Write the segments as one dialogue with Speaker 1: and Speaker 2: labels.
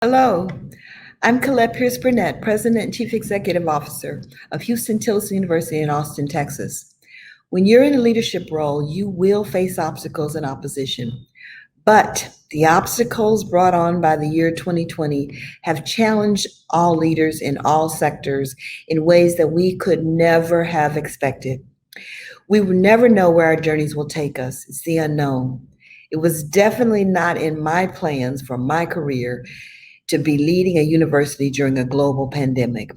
Speaker 1: Hello, I'm Collette Pierce Burnette, President and Chief Executive Officer of Huston-Tillotson University in Austin, Texas. When you're in a leadership role, you will face obstacles and opposition. But the obstacles brought on by the year 2020 have challenged all leaders in all sectors in ways that we could never have expected. We will never know where our journeys will take us. It's the unknown. It was definitely not in my plans for my career to be leading a university during a global pandemic.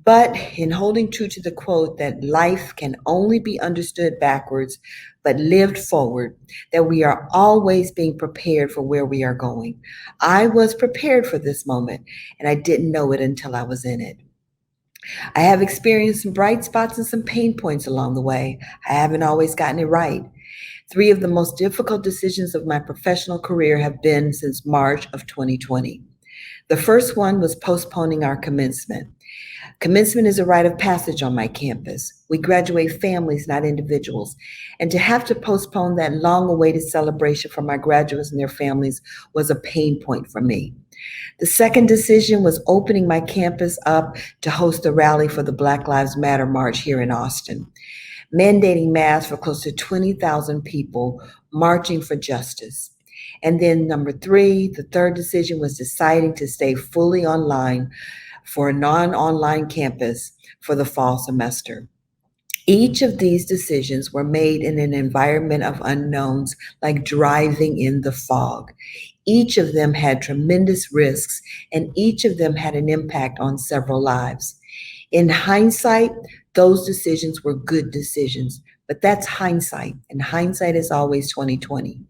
Speaker 1: But in holding true to the quote that life can only be understood backwards, but lived forward, that we are always being prepared for where we are going. I was prepared for this moment, and I didn't know it until I was in it. I have experienced some bright spots and some pain points along the way. I haven't always gotten it right. Three of the most difficult decisions of my professional career have been since March of 2020. The first one was postponing our commencement. Commencement is a rite of passage on my campus. We graduate families, not individuals. And to have to postpone that long-awaited celebration for my graduates and their families was a pain point for me. The second decision was opening my campus up to host a rally for the Black Lives Matter March here in Austin, mandating masks for close to 20,000 people marching for justice. And then number three, the third decision was deciding to stay fully online for a non-online campus for the fall semester. Each of these decisions were made in an environment of unknowns, like driving in the fog. Each of them had tremendous risks, and each of them had an impact on several lives. In hindsight, those decisions were good decisions, but that's hindsight, and hindsight is always 2020.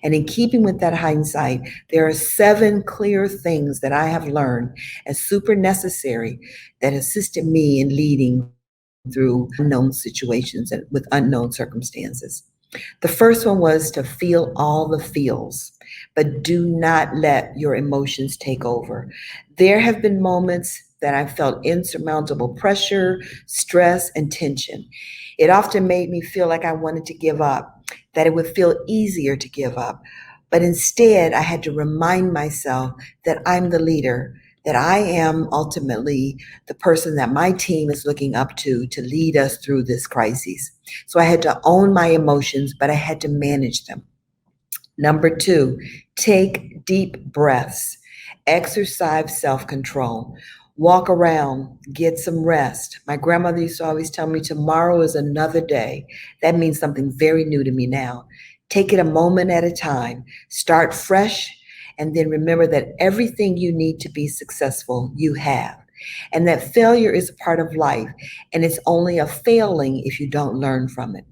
Speaker 1: And in keeping with that hindsight, there are 7 clear things that I have learned as super necessary that assisted me in leading through unknown situations and with unknown circumstances. The first one was to feel all the feels, but do not let your emotions take over. There have been moments that I felt insurmountable pressure, stress, and tension. It often made me feel like I wanted to give up, that it would feel easier to give up. But instead, I had to remind myself that I'm the leader, that I am ultimately the person that my team is looking up to lead us through this crisis. So I had to own my emotions, but I had to manage them. Number 2, take deep breaths, exercise self-control. Walk around, get some rest. My grandmother used to always tell me tomorrow is another day. That means something very new to me now. Take it a moment at a time. Start fresh, and then remember that everything you need to be successful, you have. And that failure is a part of life, and it's only a failing if you don't learn from it.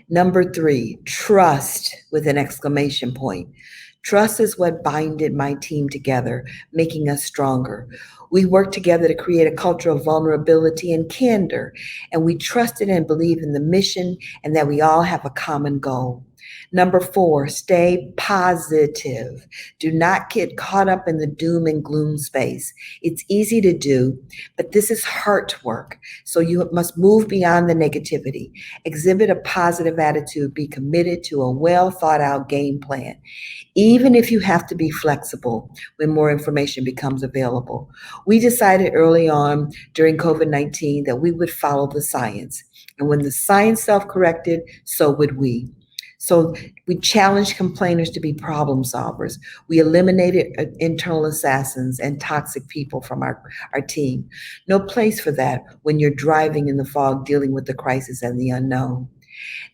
Speaker 1: Number 3, trust with an exclamation point. Trust is what binded my team together, making us stronger. We worked together to create a culture of vulnerability and candor, and we trusted and believed in the mission and that we all have a common goal. Number 4, stay positive. Do not get caught up in the doom and gloom space. It's easy to do, but this is heart work. So you must move beyond the negativity. Exhibit a positive attitude. Be committed to a well thought out game plan, even if you have to be flexible when more information becomes available. We decided early on during COVID-19 that we would follow the science. And when the science self-corrected, so would we. So we challenged complainers to be problem solvers. We eliminated internal assassins and toxic people from our team. No place for that when you're driving in the fog, dealing with the crisis and the unknown.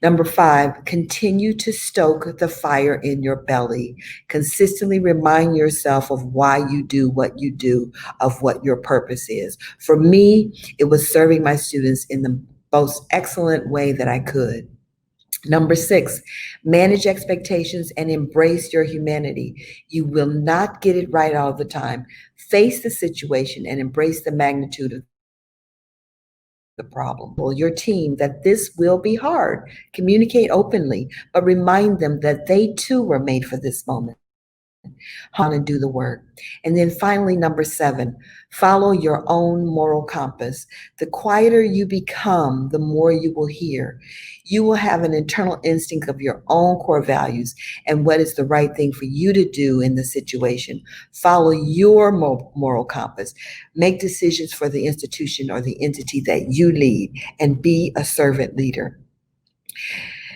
Speaker 1: Number 5, continue to stoke the fire in your belly. Consistently remind yourself of why you do what you do, of what your purpose is. For me, it was serving my students in the most excellent way that I could. Number 6, manage expectations and embrace your humanity. You will not get it right all the time. Face the situation and embrace the magnitude of the problem. Well, your team that this will be hard. Communicate openly, but remind them that they too were made for this moment. on and do the work. And then finally, number 7, follow your own moral compass. The quieter you become, the more you will hear. You will have an internal instinct of your own core values and what is the right thing for you to do in the situation. Follow your moral compass. Make decisions for the institution or the entity that you lead, and be a servant leader.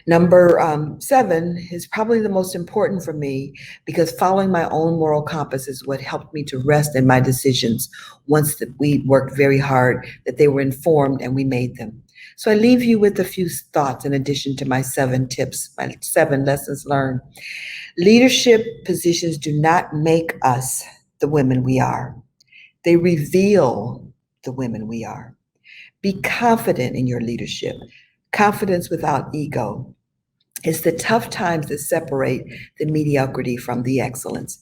Speaker 1: Number 7 is probably the most important for me, because following my own moral compass is what helped me to rest in my decisions once that we worked very hard, that they were informed and we made them. So I leave you with a few thoughts in addition to my 7 tips, my 7 lessons learned. Leadership positions do not make us the women we are. They reveal the women we are. Be confident in your leadership. Confidence without ego. It's the tough times that separate the mediocrity from the excellence.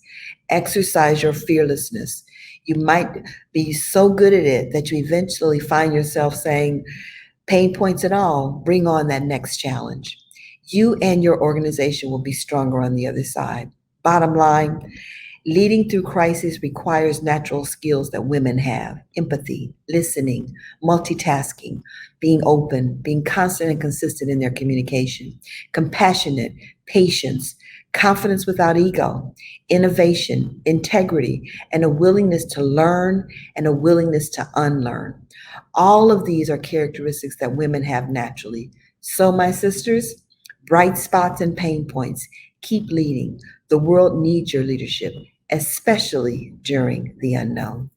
Speaker 1: Exercise your fearlessness. You might be so good at it that you eventually find yourself saying, pain points and all, bring on that next challenge. You and your organization will be stronger on the other side. Bottom line, leading through crisis requires natural skills that women have: empathy, listening, multitasking, being open, being constant and consistent in their communication, compassionate, patience, confidence without ego, innovation, integrity, and a willingness to learn and a willingness to unlearn. All of these are characteristics that women have naturally. So, my sisters, bright spots and pain points, keep leading. The world needs your leadership, especially during the unknown.